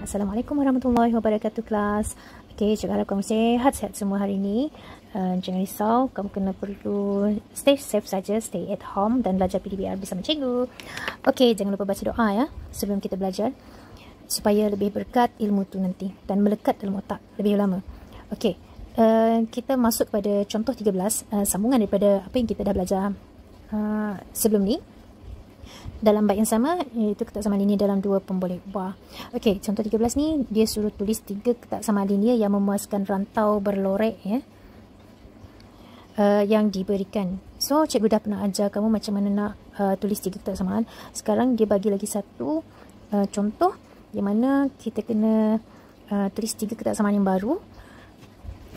Assalamualaikum warahmatullahi wabarakatuh kelas. Okay, cikgu harap kamu sehat-sehat semua hari ini. Jangan risau, kamu kena perlu stay safe saja, stay at home dan belajar PDBR bersama cikgu. Okay, jangan lupa baca doa ya sebelum kita belajar supaya lebih berkat ilmu tu nanti dan melekat dalam otak lebih lama. Okay, kita masuk pada contoh 13, sambungan daripada apa yang kita dah belajar sebelum ni. Dalam bait yang sama, iaitu ketak sama linear dalam dua pemboleh buah. Okey, contoh 13 ni dia suruh tulis 3 ketak sama linear yang memuaskan rantau berlorek ya. Yang diberikan. So, cikgu dah pernah ajar kamu macam mana nak tulis 3 ketak samaan. Sekarang dia bagi lagi satu contoh yang mana kita kena tulis 3 ketak samaan yang baru.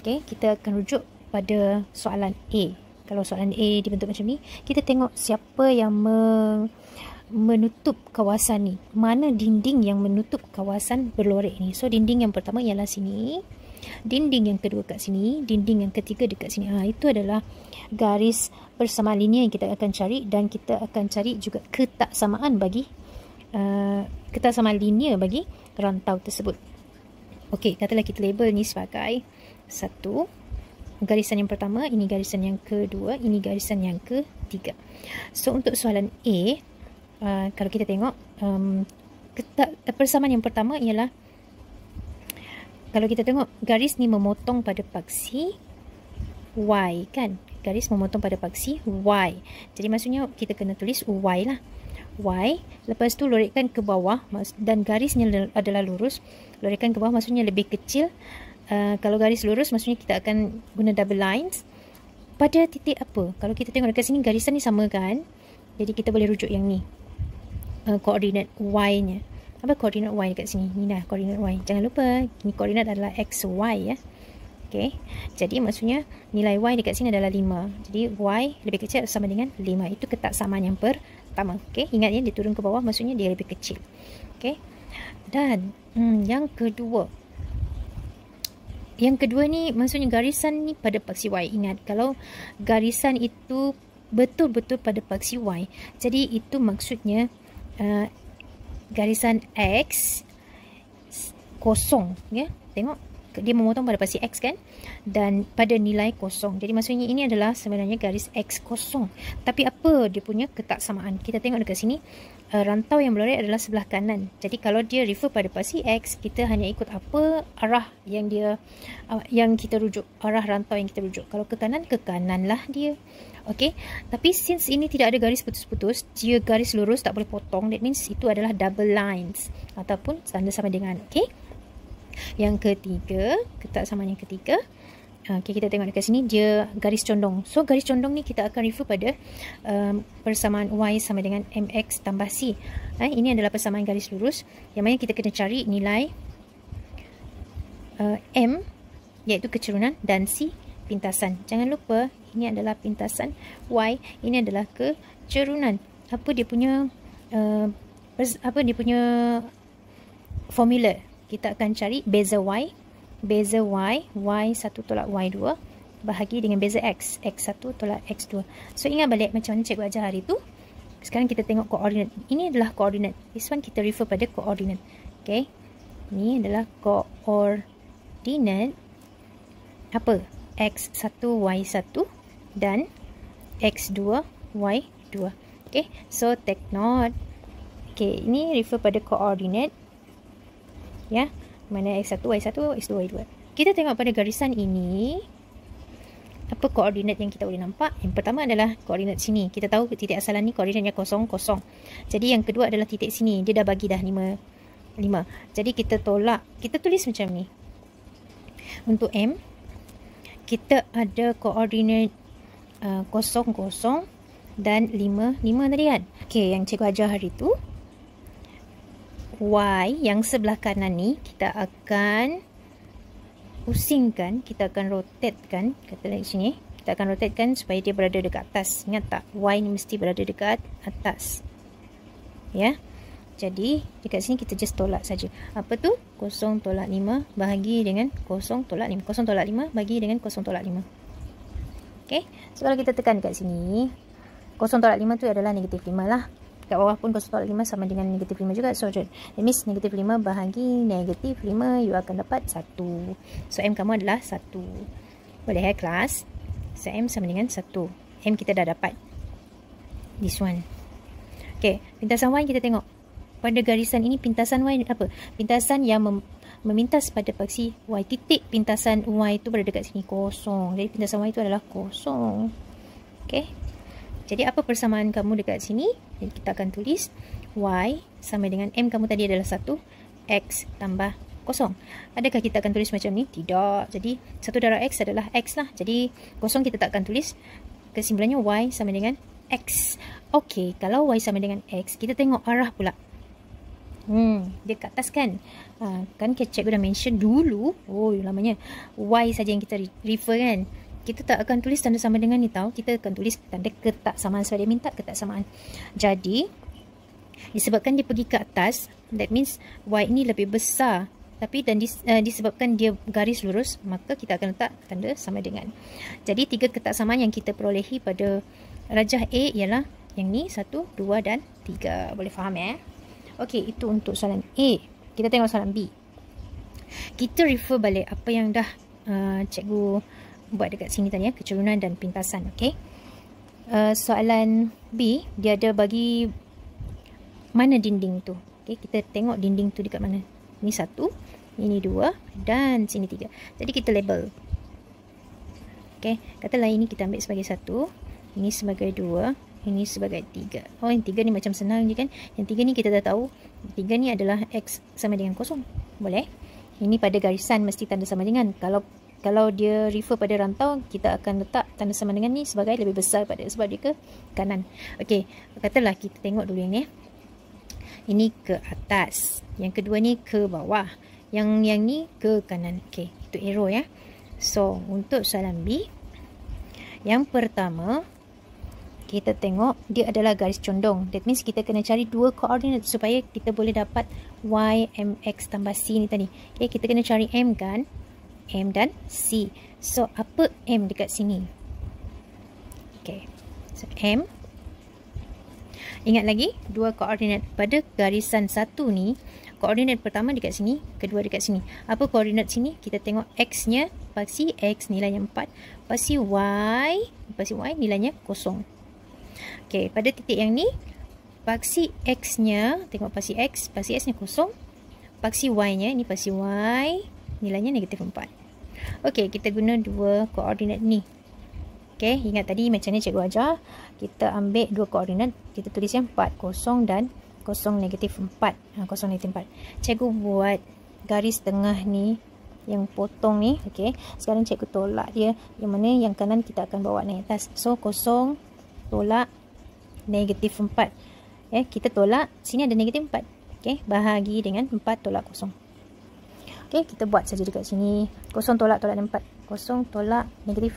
Okey, kita akan rujuk pada soalan A. Kalau soalan A dibentuk macam ni, kita tengok siapa yang menutup kawasan ni. Mana dinding yang menutup kawasan berlorek ni. So, dinding yang pertama ialah sini. Dinding yang kedua kat sini. Dinding yang ketiga dekat sini. Itu adalah garis persamaan linear yang kita akan cari. Dan kita akan cari juga ketaksamaan bagi ketaksamaan linear bagi rantau tersebut. Okey, katalah kita label ni sebagai 1. Garisan yang pertama, ini garisan yang kedua, ini garisan yang ketiga. So, untuk soalan A, kalau kita tengok, persamaan yang pertama ialah, kalau kita tengok, garis ni memotong pada paksi Y, kan? Garis memotong pada paksi Y. Jadi, maksudnya kita kena tulis Y lah. Y, lepas tu lorekkan ke bawah, dan garisnya adalah lurus. Lorekkan ke bawah maksudnya lebih kecil. Kalau garis lurus maksudnya kita akan guna double lines pada titik apa. Kalau kita tengok dekat sini garisan ni sama kan, jadi kita boleh rujuk yang ni, koordinat Y nya. Apa koordinat Y dekat sini? Ni dah koordinat Y. Jangan lupa ni koordinat adalah X, Y ya. Okay, jadi maksudnya nilai Y dekat sini adalah 5. Jadi Y lebih kecil sama dengan 5. Itu ketaksamaan yang pertama. Okay, ingat ya, dia turun ke bawah maksudnya dia lebih kecil. Okay, dan yang kedua, ni maksudnya garisan ni pada paksi Y. Ingat, kalau garisan itu betul-betul pada paksi Y, jadi itu maksudnya garisan X kosong ya. Tengok, dia memotong pada paksi X kan, dan pada nilai kosong. Jadi maksudnya ini adalah sebenarnya garis X kosong. Tapi apa dia punya ketaksamaan? Kita tengok dekat sini, rantau yang berlorek adalah sebelah kanan. Jadi kalau dia refer pada paksi X, kita hanya ikut apa arah yang dia yang kita rujuk, arah rantau yang kita rujuk. Kalau ke kanan lah dia. Okey, tapi since ini tidak ada garis putus-putus, dia garis lurus, tak boleh potong. That means itu adalah double lines ataupun tanda sama dengan. Okey, yang ketiga, ketaksamaan yang ketiga, okay, kita tengok dekat sini dia garis condong. So garis condong ni kita akan refer pada persamaan Y sama dengan MX tambah C. Ini adalah persamaan garis lurus yang mana kita kena cari nilai M, iaitu kecerunan, dan C pintasan. Jangan lupa ini adalah pintasan, Y ini adalah kecerunan. Apa dia punya formula? Kita akan cari beza Y. Beza Y, Y1 tolak Y2 bahagi dengan beza X, X1 tolak X2. So, ingat balik macam mana cikgu ajar hari tu. Sekarang kita tengok koordinat. Ini adalah koordinat. This one kita refer pada koordinat. Okay, ini adalah koordinat apa? X1, Y1 dan X2, Y2. Okay, so take note. Okay, ini refer pada koordinat ya. Mana X1, Y1, X2, Y2. Kita tengok pada garisan ini, apa koordinat yang kita boleh nampak? Yang pertama adalah koordinat sini. Kita tahu titik asalan ni koordinatnya 0, 0. Jadi yang kedua adalah titik sini. Dia dah bagi dah 5. Jadi kita tolak. Kita tulis macam ni. Untuk M, kita ada koordinat 0, 0 dan 5 tadi kan. Okay, yang cikgu ajar hari tu, Y yang sebelah kanan ni kita akan pusingkan, kita akan rotatekan, kata di sini, kita akan rotatekan supaya dia berada dekat atas. Ingat tak? Y ni mesti berada dekat atas. Ya. Jadi dekat sini kita just tolak saja. Apa tu? 0 tolak 5 bahagi dengan 0 tolak 5. 0 tolak 5 bagi dengan 0 tolak 5. Okey. So kalau kita tekan dekat sini, 0 tolak 5 tu adalah negatif 5 lah. kat bawah pun kosong tolak 5 sama dengan negatif 5 juga. So that means negatif 5 bahagi negatif 5, you akan dapat 1. So M kamu adalah 1. Boleh kelas? So M sama dengan 1. M kita dah dapat. This one. Okay, pintasan Y kita tengok. Pada garisan ini pintasan Y apa? Pintasan yang memintas pada paksi Y. Titik pintasan Y itu berada dekat sini kosong. Jadi pintasan Y itu adalah kosong. Okay. Jadi apa persamaan kamu dekat sini? Jadi kita akan tulis Y sama dengan M kamu tadi adalah 1. X tambah kosong. Adakah kita akan tulis macam ni? Tidak. Jadi 1 darab X adalah X lah. Jadi kosong kita tak akan tulis. Kesimpulannya Y sama dengan X. Okay. Kalau Y sama dengan X, kita tengok arah pula. Dia kat atas kan. Kan cikgu dah mention dulu. Oh lamanya Y saja yang kita refer kan. Kita tak akan tulis tanda sama dengan ni tau. Kita akan tulis tanda ketaksamaan sebab dia minta ketaksamaan. Jadi disebabkan dia pergi ke atas, that means Y ini lebih besar. Tapi dan disebabkan dia garis lurus, maka kita akan letak tanda sama dengan. Jadi 3 ketaksamaan yang kita perolehi pada rajah A ialah yang ni 1, 2 dan 3. Boleh faham Okey, itu untuk soalan A. Kita tengok soalan B. Kita refer balik apa yang dah cikgu buat dekat sini tadi kecurunan dan pintasan. Okey. Soalan B, dia ada bagi mana dinding tu. Okey, kita tengok dinding tu dekat mana. Ini 1, ini 2 dan sini 3. Jadi kita label. Okey, katalah ini kita ambil sebagai 1, ini sebagai 2, ini sebagai 3. Oh, yang 3 ni macam senang je kan. Yang 3 ni kita dah tahu. 3 ni adalah X sama dengan 0. Boleh? Ini pada garisan mesti tanda sama dengan. Kalau dia refer pada rantau, kita akan letak tanda sama dengan ni sebagai lebih besar pada sebab dia ke kanan. Okey, katalah kita tengok dulu yang ni. Ini ke atas. Yang kedua ni ke bawah. Yang ni ke kanan. Okey, itu arrow So, untuk soalan B, yang pertama kita tengok dia adalah garis condong. That means kita kena cari 2 koordinat supaya kita boleh dapat Y, MX tambah C ni tadi. Okay, kita kena cari M kan. M dan C. So, apa M dekat sini? Okay. So, M. Ingat lagi, 2 koordinat. Pada garisan 1 ni, koordinat pertama dekat sini, kedua dekat sini. Apa koordinat sini? Kita tengok X-nya, paksi X nilainya 4. Paksi Y nilainya 0. Okey, pada titik yang ni, paksi X-nya, tengok paksi S-nya 0. Paksi Y-nya, ni paksi Y, nilainya negatif 4. Okey, kita guna 2 koordinat ni. Okey, ingat tadi macam ni cikgu ajar. Kita ambil 2 koordinat, kita tulis yang 4, 0 dan 0 negatif 4. 0 negatif 4. Cikgu buat garis tengah ni, yang potong ni. Okey, sekarang cikgu tolak dia. Yang mana yang kanan kita akan bawa naik atas. So, 0 tolak negatif 4. Kita tolak, sini ada negatif 4. Okey, bahagi dengan 4 tolak 0. Okey, kita buat saja dekat sini. 0 tolak 4. 0 tolak negatif.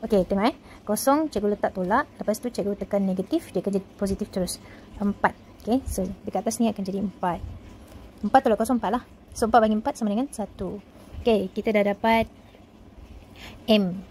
Okey, tengok 0 cikgu letak tolak, lepas tu cikgu tekan negatif, dia akan jadi positif terus. 4. Okey, so dekat atas ni akan jadi 4. 4 tolak 0, 4 lah. So, 4 bagi 4 sama dengan 1. Okey, kita dah dapat M.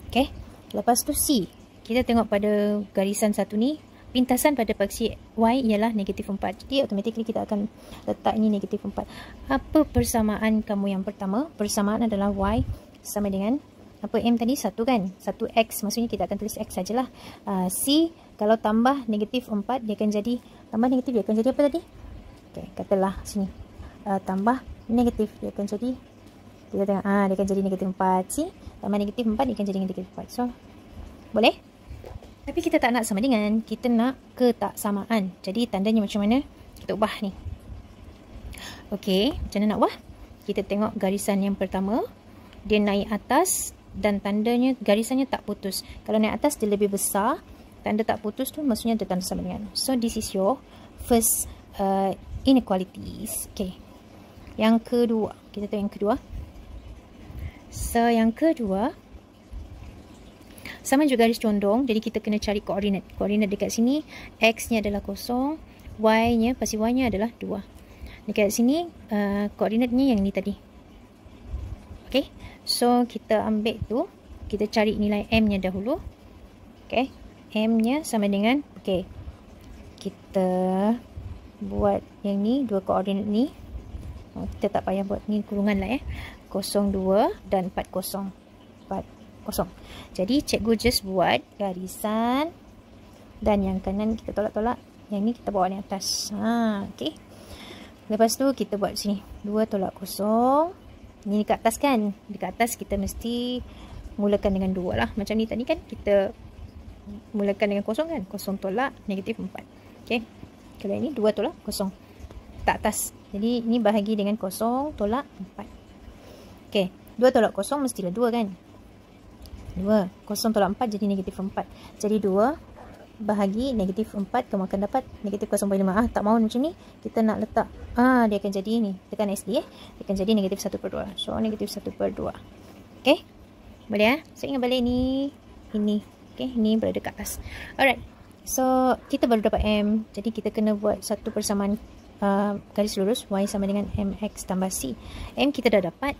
Okey, lepas tu C. Kita tengok pada garisan 1 ni, pintasan pada paksi Y ialah negatif 4. Jadi, automatically kita akan letak ini negatif 4. Apa persamaan kamu yang pertama? Persamaan adalah Y sama dengan, apa M tadi? 1 kan? 1X, maksudnya kita akan tulis X sajalah. C, kalau tambah negatif 4, dia akan jadi, tambah negatif dia akan jadi apa tadi? Okay, katalah sini. Tambah negatif, dia akan jadi, kita tengok, dia akan jadi negatif 4. C, tambah negatif 4, dia akan jadi negatif 4. So, boleh? Tapi kita tak nak sama dengan, kita nak ketaksamaan. Jadi, tandanya macam mana? Kita ubah ni. Okey, macam mana nak ubah? Kita tengok garisan yang pertama. Dia naik atas dan tandanya, garisannya tak putus. Kalau naik atas, dia lebih besar. Tanda tak putus tu maksudnya dia tanda sama dengan. So, this is your first inequalities. Okay. Yang kedua. Kita tengok yang kedua. So, yang kedua, sama juga garis condong. Jadi, kita kena cari koordinat. Koordinat dekat sini, X-nya adalah 0. Y-nya, pasti Y-nya adalah 2. Dekat sini, koordinatnya yang ni tadi. Okay. So, kita ambil tu. Kita cari nilai M-nya dahulu. Okay. M-nya sama dengan, okey, kita buat yang ni, dua koordinat ni. Kita tak payah buat ni kurungan lah 02 dan 40. Jadi cikgu just buat garisan dan yang kanan kita tolak-tolak, yang ni kita bawa ni atas. Okey. Lepas tu kita buat sini 2 tolak 0. Ni dekat atas kan? Dekat atas kita mesti mulakan dengan 2 lah. Macam ni tadi kan kita mulakan dengan 0 kan? 0 tolak negatif 4. Okey. Kalau ini 2 tolak 0. Tak atas. Jadi ni bahagi dengan 0 tolak 4. Okey. 2 tolak 0 mestilah 2 kan? 2. 0 tolak 4 jadi negatif 4. Jadi 2 bahagi negatif 4, kamu akan dapat negatif 0.5. Tak mahu macam ni, kita nak letak, dia akan jadi ni, tekan SD dia akan jadi negatif 1/2. So negatif 1/2. ok, boleh so ingat balik ni, ini, ok, ni berada kat atas. Alright, so kita baru dapat M, jadi kita kena buat satu persamaan garis lurus, Y sama dengan MX tambah C. M kita dah dapat,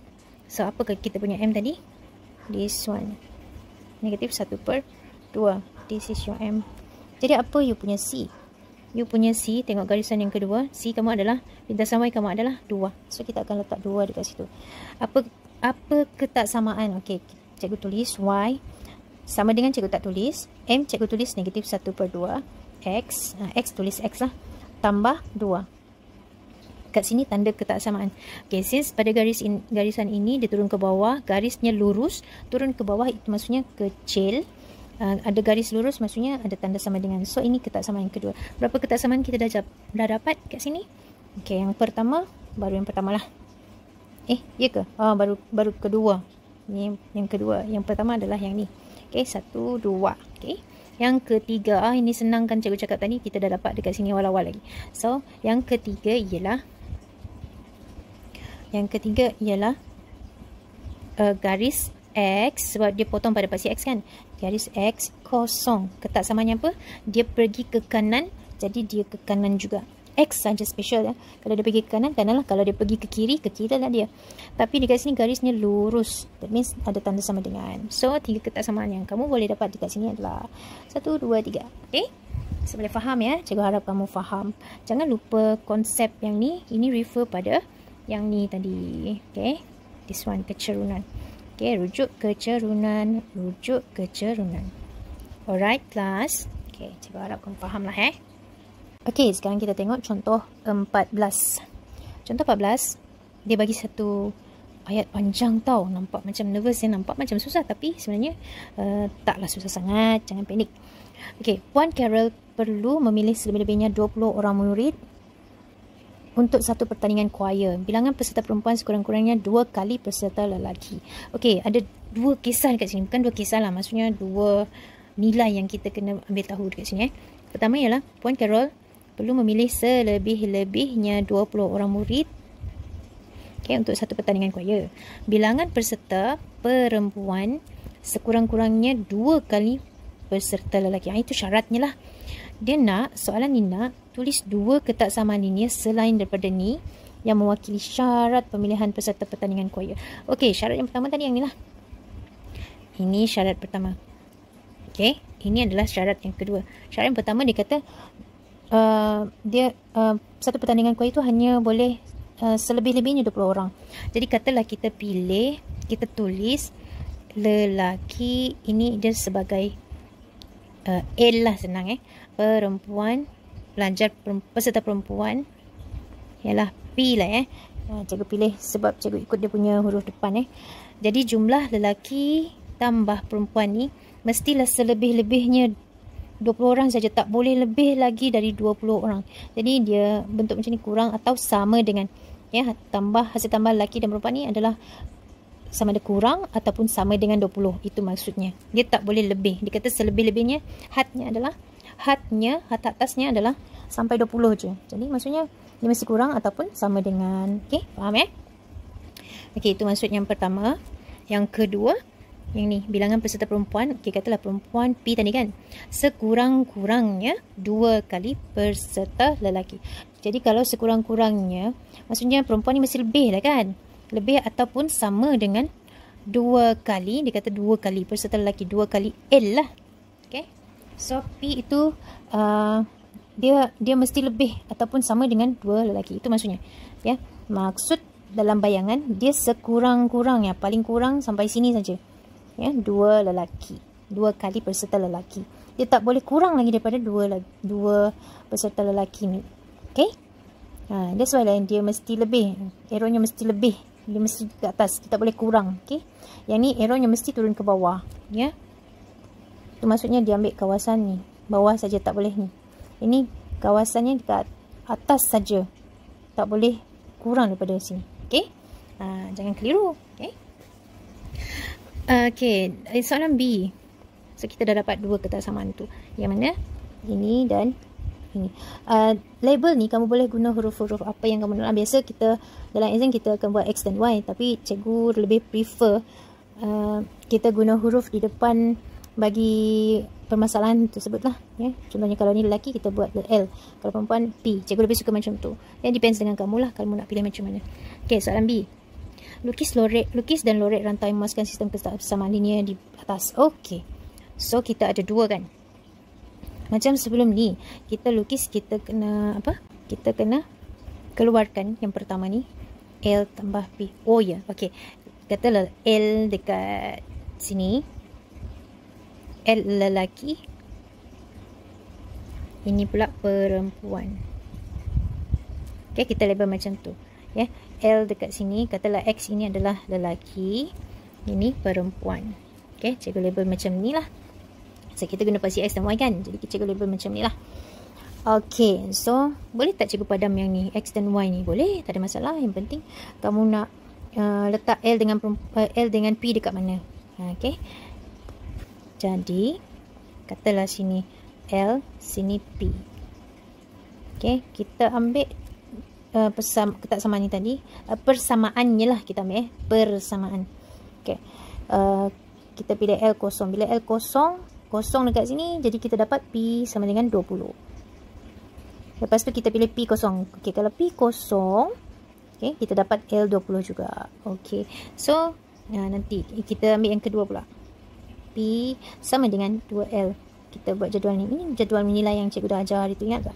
so apakah kita punya M tadi? This one, negatif 1/2. This is your M. Jadi apa you punya C? You punya C, tengok garisan yang kedua. C kamu adalah, lintasan Y kamu adalah 2. So kita akan letak 2 dekat situ. Apa ketaksamaan? Okey, cikgu tulis Y sama dengan cikgu tak tulis. M cikgu tulis negatif 1/2. X tulis X lah. Tambah 2. Kat sini tanda ketaksamaan. Okey, since pada garisan ini dia turun ke bawah, garisnya lurus, turun ke bawah itu maksudnya kecil. Ada garis lurus maksudnya ada tanda sama dengan. So ini ketaksamaan yang kedua. Berapa ketaksamaan kita dah dapat kat sini? Okey, yang pertama, baru yang pertama lah. Ya ke? Baru kedua. Ni yang kedua. Yang pertama adalah yang ni. Okey, 1, 2. Okey. Yang ketiga, ini senang kan cikgu cakap tadi, kita dah dapat dekat sini awal-awal lagi. So, yang ketiga ialah garis X, sebab dia potong pada pasti X kan. Garis X kosong. Ketaksamaannya apa? Dia pergi ke kanan, jadi dia ke kanan juga. X saja special ya. Kalau dia pergi ke kanan, kanan lah. Kalau dia pergi ke kiri lah dia. Tapi dekat sini garisnya lurus. That means ada tanda sama dengan. So, 3 ketaksamaan yang kamu boleh dapat dekat sini adalah 1, 2, 3. Okay? So, boleh faham ya? Cikgu harap kamu faham. Jangan lupa konsep yang ni. Ini refer pada yang ni tadi. Okay? This one, kecerunan. Okay, rujuk kecerunan. Alright, class. Okay, cikgu harap kamu faham lah Okay, sekarang kita tengok contoh 14. Contoh 14, dia bagi satu ayat panjang tau. Nampak macam nervous ya, nampak macam susah. Tapi sebenarnya taklah susah sangat. Jangan panik. Okay, Puan Carol perlu memilih selebih-lebihnya 20 orang murid untuk satu pertandingan choir. Bilangan peserta perempuan sekurang-kurangnya 2 kali peserta lelaki. Okey, ada 2 kisah dekat sini. Bukan 2 kisah lah. Maksudnya 2 nilai yang kita kena ambil tahu dekat sini. Pertama ialah Puan Carol perlu memilih selebih-lebihnya 20 orang murid untuk satu pertandingan choir. Bilangan peserta perempuan sekurang-kurangnya 2 kali peserta lelaki. Itu syaratnya lah. Dia nak, soalan ni nak tulis 2 ketaksamaan linear selain daripada ni yang mewakili syarat pemilihan peserta pertandingan choir. Okey, syarat yang pertama tadi yang ni lah. Ini syarat pertama. Okey, ini adalah syarat yang kedua. Syarat yang pertama dia kata satu pertandingan choir itu hanya boleh selebih-lebihnya 20 orang. Jadi katalah kita pilih, kita tulis lelaki, ini dia sebagai L lah, senang perempuan, pelajar peserta perempuan ialah P lah cikgu pilih sebab cikgu ikut dia punya huruf depan Jadi jumlah lelaki tambah perempuan ni mestilah selebih-lebihnya 20 orang saja, tak boleh lebih lagi dari 20 orang. Jadi dia bentuk macam ni, kurang atau sama dengan hasil tambah lelaki dan perempuan ni adalah sama ada kurang ataupun sama dengan 20. Itu maksudnya. Dia tak boleh lebih. Dia kata selebih-lebihnya hat atasnya adalah sampai 20 je. Jadi maksudnya dia mesti kurang ataupun sama dengan. Okey, faham Okey, itu maksud yang pertama. Yang kedua, yang ni bilangan peserta perempuan. Okey, katalah perempuan P tadi kan. Sekurang-kurangnya 2 kali peserta lelaki. Jadi kalau sekurang-kurangnya, maksudnya perempuan ni mesti lebih lah kan. Lebih ataupun sama dengan 2 kali. Dia kata 2 kali peserta lelaki, 2 kali L lah. Okay. So P itu dia mesti lebih ataupun sama dengan 2 lelaki. Itu maksudnya. Ya. Maksud dalam bayangan dia sekurang-kurangnya, paling kurang sampai sini saja. Ya, 2 lelaki. 2 kali peserta lelaki. Dia tak boleh kurang lagi daripada 2 peserta lelaki ni. Okay? That's why dia mesti lebih. Arrow-nya mesti lebih. Dia mesti ke atas. Dia tak boleh kurang. Okay? Yang ni arrow-nya mesti turun ke bawah. Ya. Itu maksudnya dia ambil kawasan ni. Bawah saja tak boleh ni. Ini kawasannya dekat atas saja. Tak boleh kurang daripada sini. Okay? Jangan keliru. Okay? Okay. Soalan B. So, kita dah dapat 2 ketaksamaan tu. Yang mana? Ini dan ini. Label ni kamu boleh guna huruf-huruf apa yang kamu nak. Biasa kita dalam exam kita akan buat X dan Y. Tapi cikgu lebih prefer kita guna huruf di depan bagi permasalahan tersebut lah. Ya. Contohnya kalau ni lelaki kita buat L. Kalau perempuan P. Cikgu lebih suka macam tu. Yang depends dengan kamu lah. Kamu nak pilih macam mana. Okay, soalan B. Lukis dan lorek rantai memuaskan sistem kesamaan linear di atas. Okay. So, kita ada 2 kan. Macam sebelum ni, kita lukis, kita kena apa? Kita kena keluarkan yang pertama ni. L tambah P. Oh ya, yeah. Okay. Katalah L dekat sini. L lelaki. Ini pula perempuan. Okay, kita label macam tu. Ya, L dekat sini. Katalah X ini adalah lelaki. Ini perempuan. Okay, cikgu label macam ni lah. So, kita guna pasti X dan Y kan. Jadi, cikgu label macam ni lah. Okay, so boleh tak cikgu padam yang ni? X dan Y ni? Boleh, tak ada masalah. Yang penting, kamu nak letak L dengan P dekat mana. Okay. Jadi, katalah sini L, sini P. Okay, kita ambil ketaksamaan ni tadi. Persamaannya lah kita ambil. Persamaan. Okay. Kita pilih L kosong. Bila L kosong dekat sini, jadi kita dapat P sama dengan 20. Lepas tu kita pilih P kosong. Okay, kalau P kosong, okay, kita dapat L 20 juga. Okay, so nanti kita ambil yang kedua pula. P sama dengan 2L. Kita buat jadual ni. Ini jadual menilai yang cikgu dah ajar hari tu, ingat tak?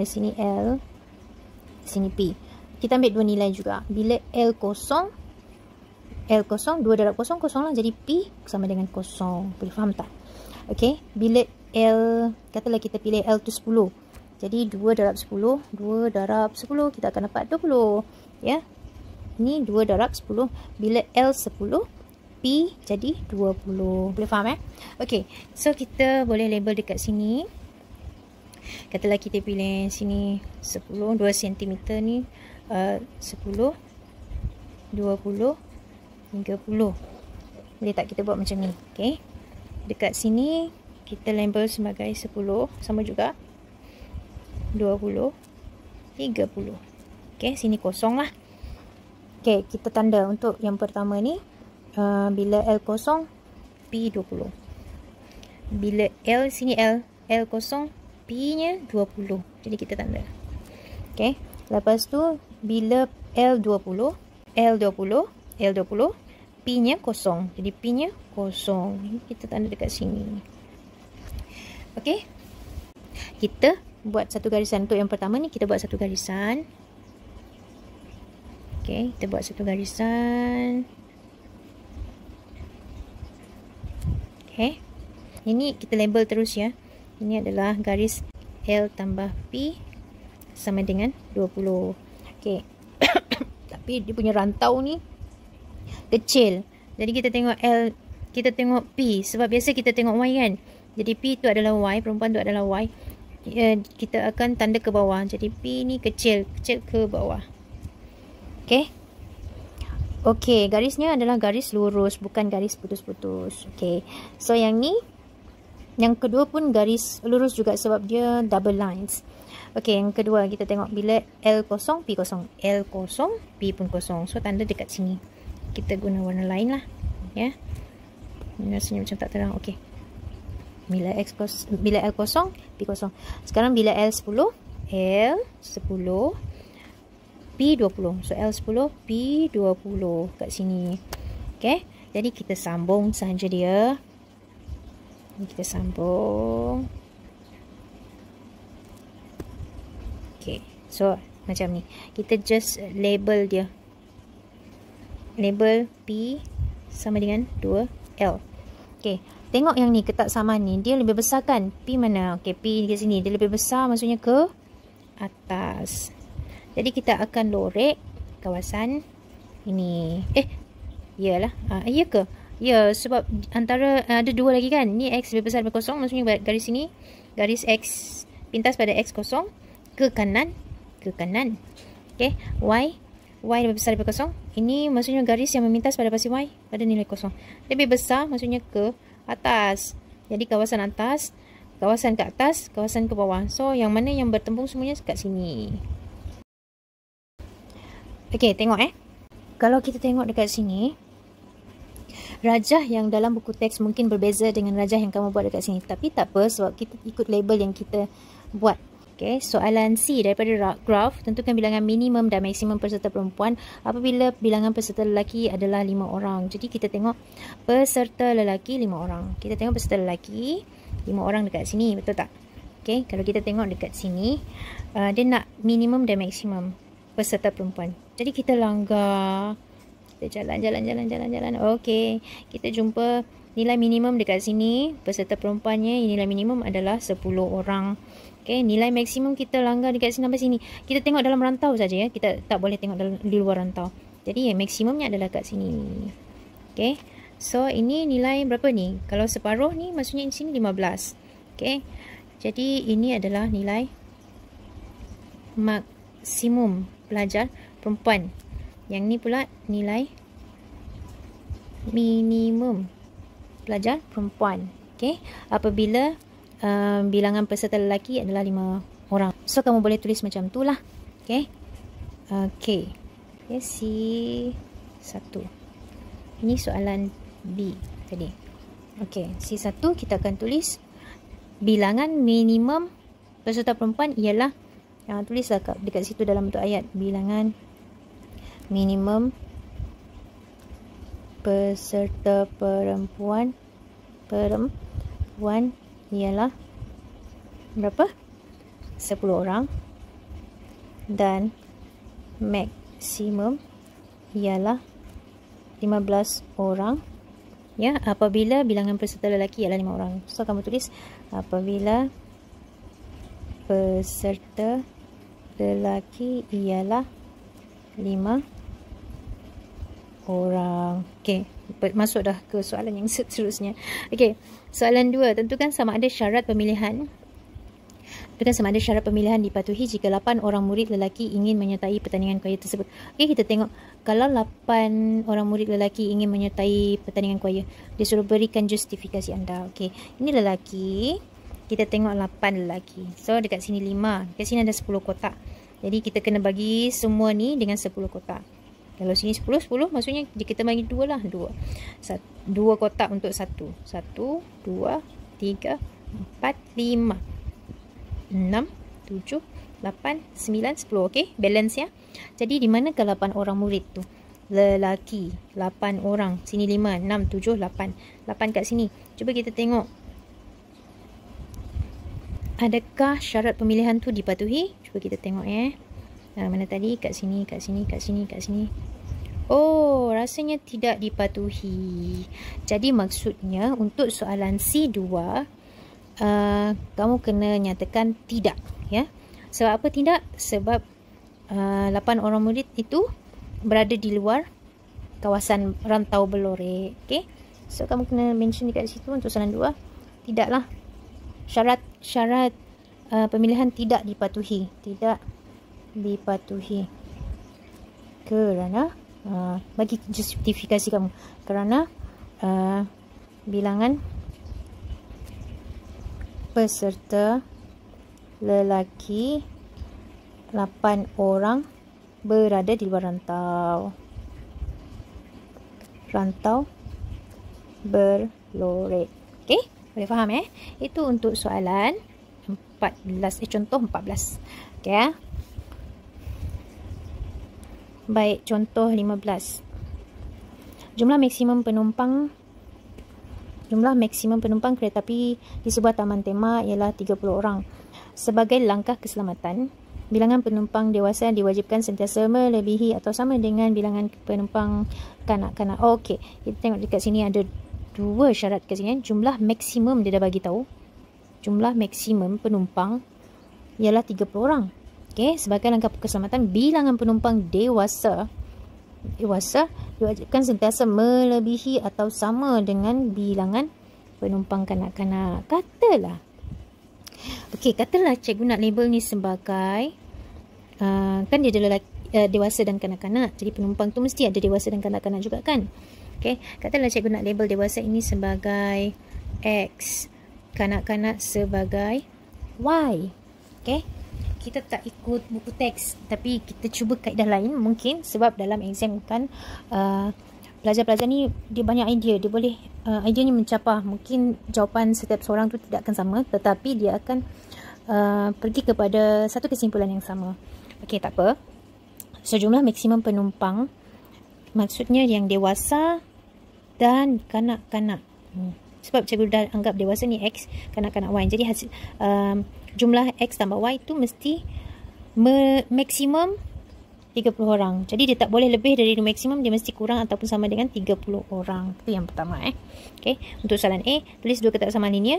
Sini L, sini P. Kita ambil 2 nilai juga. Bila L kosong, 2 darab kosong, kosong lah. Jadi P sama dengan kosong. Boleh faham tak? Okay. Bila L, katalah kita pilih L tu 10. Jadi 2 darab 10. 2 darab 10, kita akan dapat 20. Ya. Ini 2 darab 10. Bila L 10, P jadi 20. Boleh faham Okay. So, kita boleh label dekat sini. Katalah kita pilih sini 10. 2 cm ni 10, 20, 30. Boleh tak kita buat macam ni? Okay. Dekat sini, kita label sebagai 10. Sama juga. 20, 30. Okay. Sini kosong lah. Okay. Kita tanda untuk yang pertama ni. Bila L kosong, P 20. Bila L, sini L kosong, P nya 20. Jadi kita tanda. Okay. Lepas tu, bila L 20, P nya kosong. Jadi P nya kosong. Kita tanda dekat sini. Okay. Kita buat satu garisan. Untuk yang pertama ni, kita buat satu garisan. Okay. Kita buat satu garisan. Okay. Ini kita label terus ya. Ini adalah garis L tambah P sama dengan 20. Okay. Tapi dia punya rantau ni kecil. Jadi kita tengok L, kita tengok P. Sebab biasa kita tengok Y kan. Jadi P tu adalah Y, perempuan tu adalah Y. Kita akan tanda ke bawah. Jadi P ni kecil ke bawah. Okay. Okey, garisnya adalah garis lurus, bukan garis putus-putus. Okey. So yang ni, yang kedua pun garis lurus juga sebab dia double lines. Okey, yang kedua kita tengok bila L kosong, P kosong. L kosong, P pun kosong. So tanda dekat sini. Kita guna warna lain lah. Ya. Rasanya macam tak terang. Okey. Bila L kosong, P kosong. Sekarang bila L 10, L 10, P20. So, L10, P20 kat sini. Okay. Jadi, kita sambung sahaja dia. Kita sambung. Okay, so macam ni. Kita just label dia. Label P sama dengan 2L. Okay, tengok yang ni ketak samaan ni. Dia lebih besar kan? P mana? Okay, P di sini. Dia lebih besar, maksudnya ke atas. Jadi kita akan lorek kawasan ini. Iyalah. Ya ke? Ya, sebab antara ada dua lagi kan. Ni X lebih besar daripada kosong. Maksudnya garis sini, garis X pintas pada X kosong ke kanan. Okay. Y lebih besar daripada kosong. Ini maksudnya garis yang memintas pada pasti Y pada nilai kosong. Lebih besar maksudnya ke atas. Jadi kawasan atas, kawasan ke atas, kawasan ke bawah. So yang mana yang bertembung semuanya kat sini. Okay, tengok Kalau kita tengok dekat sini, rajah yang dalam buku teks mungkin berbeza dengan rajah yang kamu buat dekat sini. Tapi tak apa, sebab kita ikut label yang kita buat. Okay, soalan C daripada graf, tentukan bilangan minimum dan maksimum peserta perempuan apabila bilangan peserta lelaki adalah 5 orang. Jadi kita tengok peserta lelaki 5 orang. Kita tengok peserta lelaki 5 orang dekat sini, betul tak? Okay, kalau kita tengok dekat sini, dia nak minimum dan maksimum peserta perempuan. Jadi kita langgar. Kita jalan. Okey, kita jumpa nilai minimum dekat sini. Peserta perempuannya nilai minimum adalah 10 orang. Okey, nilai maksimum kita langgar dekat sini sampai sini. Kita tengok dalam rantau saja ya. Kita tak boleh tengok di luar rantau. Jadi maksimumnya adalah kat sini. Okey. So ini nilai berapa ni? Kalau separuh ni maksudnya di sini 15. Okey. Jadi ini adalah nilai maksimum pelajar perempuan. Yang ni pula nilai minimum pelajar perempuan. Okey, apabila bilangan peserta lelaki adalah 5 orang. So kamu boleh tulis macam tu lah. Okey. Okey. Okay, C1. Ini soalan B tadi. Okey, C1 kita akan tulis bilangan minimum peserta perempuan ialah, tulislah dekat situ dalam bentuk ayat, bilangan minimum peserta perempuan ialah berapa? 10 orang. Dan maksimum ialah 15 orang. Ya, apabila bilangan peserta lelaki ialah 5 orang. So kamu tulis apabila peserta lelaki ialah 5 orang. Okey, masuk dah ke soalan yang seterusnya. Okey, soalan 2, tentukan sama ada syarat pemilihan. Tentukan sama ada syarat pemilihan dipatuhi jika 8 orang murid lelaki ingin menyertai pertandingan choir tersebut. Okey, kita tengok kalau 8 orang murid lelaki ingin menyertai pertandingan choir, dia suruh berikan justifikasi anda. Okey, ini lelaki. Kita tengok 8 lelaki. So dekat sini 5. Dekat sini ada 10 kotak. Jadi kita kena bagi semua ni dengan 10 kotak. Kalau sini 10 maksudnya kita bagi 2 lah. 2 kotak untuk 1. 1, 2, 3, 4, 5, 6, 7, 8, 9, 10. Okey, balance ya. Jadi di mana ke 8 orang murid tu? Lelaki 8 orang. Sini 5, 6, 7, 8. 8 kat sini. Cuba kita tengok. Adakah syarat pemilihan tu dipatuhi? Cuba kita tengok mana tadi? Kat sini, kat sini, kat sini, kat sini. Oh, rasanya tidak dipatuhi. Jadi maksudnya untuk soalan C2, kamu kena nyatakan tidak. Ya. Sebab apa tidak? Sebab 8 orang murid itu berada di luar kawasan rantau Belorek. Okay. So kamu kena mention dekat situ untuk soalan 2. Tidaklah. Syarat pemilihan tidak dipatuhi. Tidak dipatuhi kerana bagi justifikasi kamu, kerana bilangan peserta lelaki 8 orang berada di luar rantau Belorek. Okey, boleh faham Itu untuk soalan 14, contoh 14. Okey Baik, contoh 15. Jumlah maksimum penumpang jumlah maksimum penumpang kereta api di sebuah taman tema ialah 30 orang. Sebagai langkah keselamatan, bilangan penumpang dewasa diwajibkan sentiasa melebihi atau sama dengan bilangan penumpang kanak-kanak. Okey, kita tengok dekat sini ada dua syarat kat sini. Jumlah maksimum dia dah bagi tahu. Jumlah maksimum penumpang ialah 30 orang. Okey, sebagai langkah keselamatan, bilangan penumpang dewasa diwajibkan sentiasa melebihi atau sama dengan bilangan penumpang kanak-kanak. Katalah cikgu nak label ni sebagai kan dia adalah dewasa dan kanak-kanak. Jadi penumpang tu mesti ada dewasa dan kanak-kanak juga kan. Okey, katalah cikgu nak label dewasa ini sebagai X, kanak-kanak sebagai Y. Okey, kita tak ikut buku teks, tapi kita cuba kaedah lain mungkin, sebab dalam exam kan pelajar-pelajar ni dia banyak idea, dia boleh ideanya mencapah. Mungkin jawapan setiap seorang tu tidak akan sama, tetapi dia akan pergi kepada satu kesimpulan yang sama. Okey, tak apa. So jumlah maksimum penumpang maksudnya yang dewasa dan kanak-kanak. Sebab cikgu dah anggap dewasa ni X, kanak-kanak Y. Jadi hasil jumlah X tambah Y tu mesti maksimum 30 orang. Jadi dia tak boleh lebih dari maksimum, dia mesti kurang ataupun sama dengan 30 orang. Itu yang pertama. Okey, untuk soalan A, tulis dua ketak samaan linear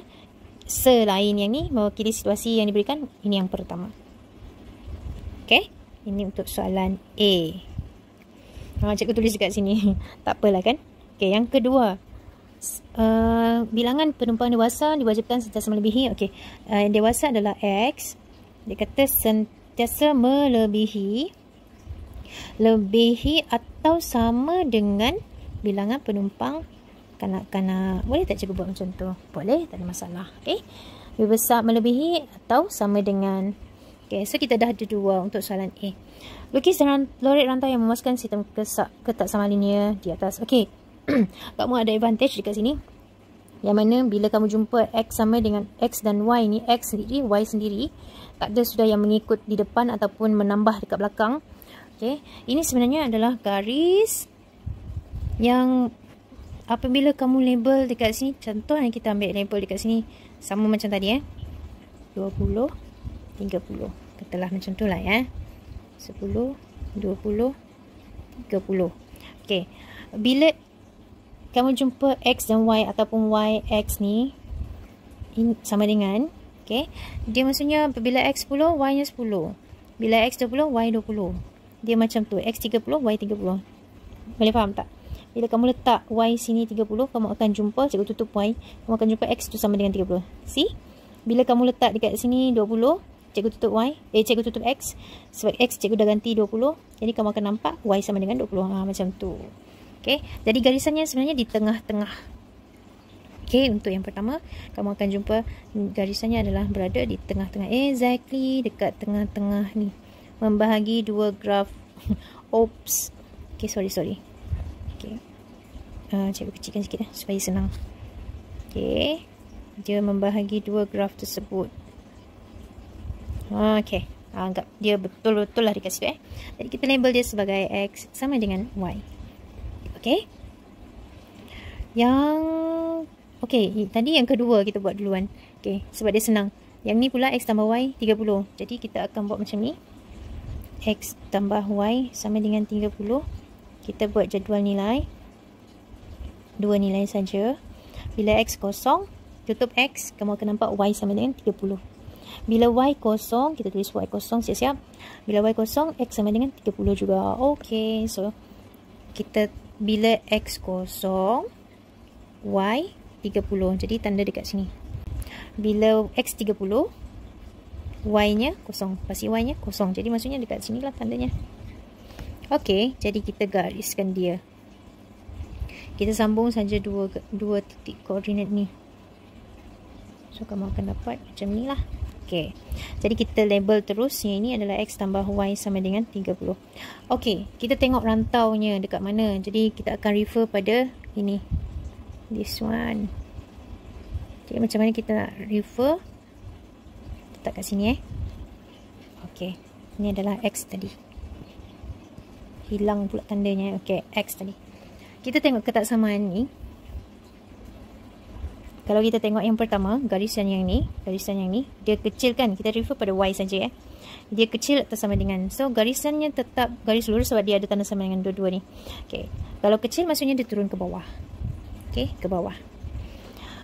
selain yang ni mewakili situasi yang diberikan. Ini yang pertama. Okey, ini untuk soalan A. Cikgu tulis dekat sini. Tak apalah kan. Okey, yang kedua, bilangan penumpang dewasa diwajibkan sentiasa melebihi. Okey, dewasa adalah X. Dia kata sentiasa melebihi atau sama dengan bilangan penumpang kanak-kanak. Boleh tak cikgu buat macam tu? Boleh, tak ada masalah. Okey, lebih besar melebihi atau sama dengan. Okey, so kita dah ada dua untuk soalan A. Lukis loret rantai yang memuaskan sistem ketak samaan linear di atas. Okey, kamu ada advantage dekat sini, yang mana bila kamu jumpa X sama dengan X dan Y ni, X sendiri, Y sendiri, tak ada sudah yang mengikut di depan ataupun menambah dekat belakang. Okay, ini sebenarnya adalah garis yang apabila kamu label dekat sini, contoh yang kita ambil label dekat sini sama macam tadi 20, 30, katalah macam tu lah 10, 20, 30. Okay, bila kamu jumpa X dan Y ataupun Y, X ni sama dengan, okay, dia maksudnya bila X 10, Y nya 10. Bila X 20, Y 20. Dia macam tu, X 30, Y 30. Boleh faham tak? Bila kamu letak Y sini 30, kamu akan jumpa, cikgu tutup Y, kamu akan jumpa X tu sama dengan 30. See? Bila kamu letak dekat sini 20, cikgu tutup Y, cikgu tutup X. Sebab X cikgu dah ganti 20, jadi kamu akan nampak Y sama dengan 20. Macam tu. Okay, jadi garisannya sebenarnya di tengah-tengah. Okay, untuk yang pertama, kamu akan jumpa garisannya adalah berada di tengah-tengah. Exactly, dekat tengah-tengah ni. Membahagi dua graf. Oops. Okay, sorry. Okay. Cikgu kecilkan sikit supaya senang. Okay. Dia membahagi dua graf tersebut. Okay. Anggap dia betul-betul lah dekat situ. Jadi kita label dia sebagai X sama dengan Y. Okay. Tadi yang kedua kita buat duluan. Okay, sebab dia senang. Yang ni pula X tambah Y 30. Jadi kita akan buat macam ni. X tambah Y sama dengan 30. Kita buat jadual nilai. Dua nilai saja. Bila X kosong, tutup X, kamu akan nampak Y sama dengan 30. Bila Y kosong, kita tulis Y kosong siap-siap. Bila Y kosong, X sama dengan 30 juga. Okay, so kita bila X kosong, Y 30. Jadi tanda dekat sini. Bila X 30, Y nya kosong. Pasti Y nya kosong. Jadi maksudnya dekat sini lah tandanya. Okey, jadi kita gariskan dia. Kita sambung saja dua titik koordinat ni. So kamu akan dapat macam ni lah. Okey, jadi kita label terus. Yang ini adalah X tambah Y sama dengan 30. Okey, kita tengok rantaunya dekat mana. Jadi kita akan refer pada ini. This one. Jadi macam mana kita nak refer? Letak kat sini Okey, ini adalah X tadi. Hilang pula tandanya. Okey, X tadi. Kita tengok ketak samaan ni. Kalau kita tengok yang pertama, garisan yang ni, dia kecil kan? Kita refer pada Y saja ya. Dia kecil atau sama dengan. So, garisannya tetap garis lurus sebab dia ada tanda sama dengan dua-dua ni. Okey. Kalau kecil maksudnya dia turun ke bawah. Okey, ke bawah.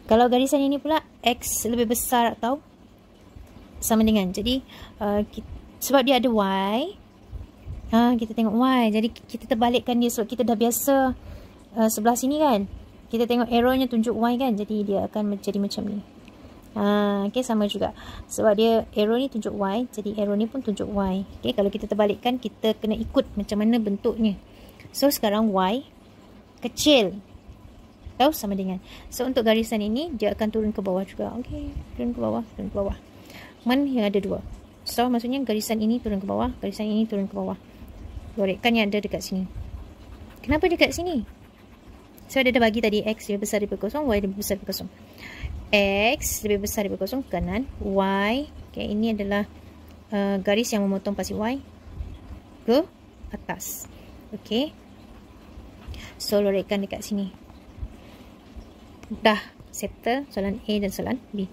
Kalau garisan ini pula X lebih besar atau sama dengan. Jadi, sebab dia ada Y, kita tengok Y. Jadi, kita terbalikkan dia sebab kita dah biasa sebelah sini kan. Kita tengok arrow-nya tunjuk Y kan. Jadi, dia akan menjadi macam ni. Okay, sama juga. Sebab dia arrow ni tunjuk Y. Jadi, arrow ni pun tunjuk Y. Okay, kalau kita terbalikkan, kita kena ikut macam mana bentuknya. So, sekarang Y kecil. Tahu sama dengan. So, untuk garisan ini, dia akan turun ke bawah juga. Okay, turun ke bawah, turun ke bawah. Mana yang ada dua. So, maksudnya garisan ini turun ke bawah. Garisan ini turun ke bawah. Lorekkan yang ada dekat sini. Kenapa dekat sini? So, dia dah bagi tadi X lebih besar daripada kosong, Y lebih besar daripada kosong. X lebih besar daripada kosong, kanan. Y, okay, ini adalah garis yang memotong pasti Y ke atas. Okay. So, lorekkan dekat sini. Dah settle soalan A dan soalan B.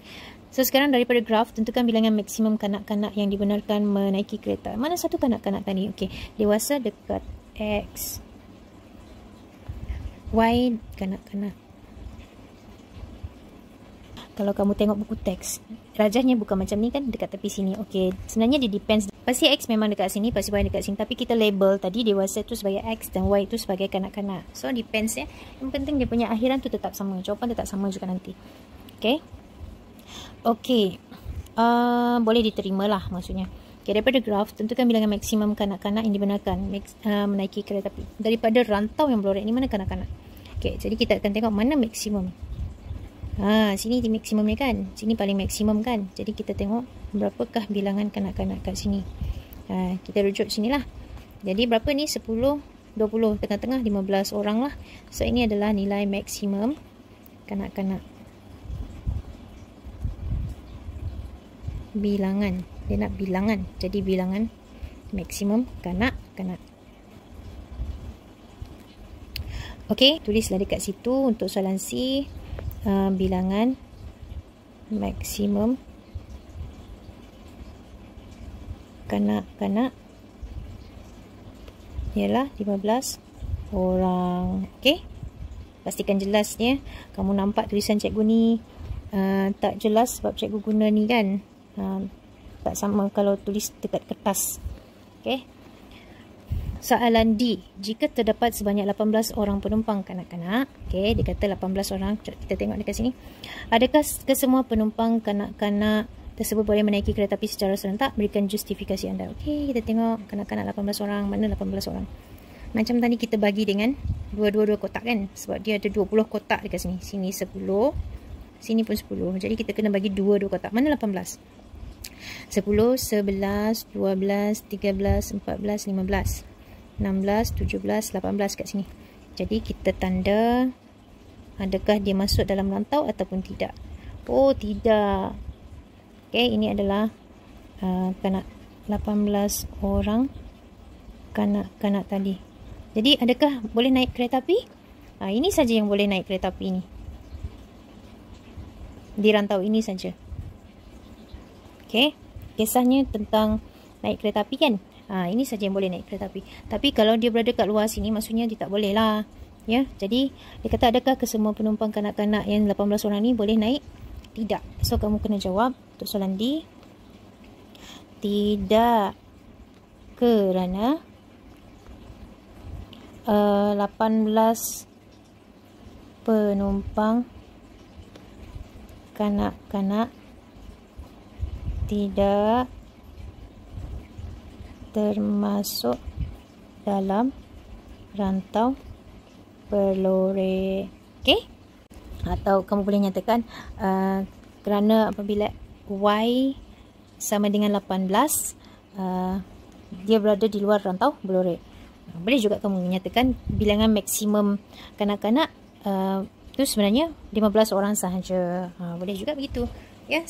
So, sekarang daripada graf, tentukan bilangan maksimum kanak-kanak yang dibenarkan menaiki kereta. Mana satu kanak-kanak tadi? Okay, dewasa dekat X. Y kanak-kanak. Kalau kamu tengok buku teks, rajahnya bukan macam ni kan, dekat tepi sini. Okey, sebenarnya dia depends. Pasti X memang dekat sini, pasti Y dekat sini. Tapi kita label tadi dewasa tu sebagai X dan Y tu sebagai kanak-kanak. So, depends ya. Yang penting dia punya akhiran tu tetap sama. Jawapan tetap sama juga nanti. Okey. Okey. Boleh diterima lah maksudnya. Okay, daripada graf, tentukan bilangan maksimum kanak-kanak yang dibenarkan menaiki kereta api. Daripada rantau yang berlorek ni, mana kanak-kanak? Okay, jadi kita akan tengok mana maksimum. Sini di maksimum ni kan. Sini paling maksimum kan. Jadi kita tengok berapakah bilangan kanak-kanak kat sini. Kita rujuk sini lah. Jadi berapa ni? 10, 20. Tengah-tengah 15 orang lah. So, ini adalah nilai maksimum kanak-kanak. Bilangan. Dia nak bilangan. Jadi bilangan maksimum kanak-kanak. Okey, tulislah dekat situ untuk soalan C. Bilangan maksimum kanak-kanak ialah 15 orang. Okey. Pastikan jelasnya. Kamu nampak tulisan cikgu ni tak jelas sebab cikgu guna ni kan. Tak sama kalau tulis dekat kertas. Okey. Soalan D. Jika terdapat sebanyak 18 orang penumpang kanak-kanak. Okey, dia kata 18 orang. Kita tengok dekat sini. Adakah kesemua penumpang kanak-kanak tersebut boleh menaiki kereta api secara serentak? Berikan justifikasi anda. Okey, kita tengok kanak-kanak 18 orang. Mana 18 orang? Macam tadi kita bagi dengan dua kotak kan. Sebab dia ada 20 kotak dekat sini. Sini 10. Sini pun 10. Jadi kita kena bagi dua kotak. Mana 18? 10, 11, 12, 13, 14, 15, 16, 17, 18 kat sini. Jadi kita tanda adakah dia masuk dalam rantau ataupun tidak. Oh, tidak. Okey, ini adalah kanak 18 orang kanak-kanak tadi. Jadi adakah boleh naik kereta api? Ini saja yang boleh naik kereta api ni. Di rantau ini saja. Okey, kisahnya tentang naik kereta api kan. Ini saja yang boleh naik kereta api. Tapi kalau dia berada kat luar sini, maksudnya dia tak boleh lah. Ya, jadi dia kata adakah kesemua penumpang kanak-kanak yang 18 orang ni boleh naik? Tidak. So kamu kena jawab untuk soalan D. Tidak. Kerana 18 penumpang kanak-kanak tidak termasuk dalam rantau berlorek. Okey? Atau kamu boleh nyatakan kerana apabila Y sama dengan 18, dia berada di luar rantau berlorek. Boleh juga kamu menyatakan bilangan maksimum kanak-kanak itu sebenarnya 15 orang sahaja. Boleh juga begitu. Ya,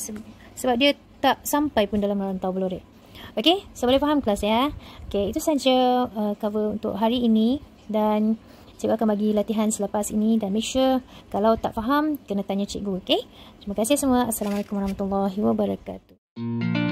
sebab dia tak sampai pun dalam rantau berlorek. Okey, so boleh faham kelas ya. Okey, itu saja cover untuk hari ini dan Cikgu akan bagi latihan selepas ini dan make sure kalau tak faham, kena tanya cikgu, okey? Terima kasih semua. Assalamualaikum warahmatullahi wabarakatuh.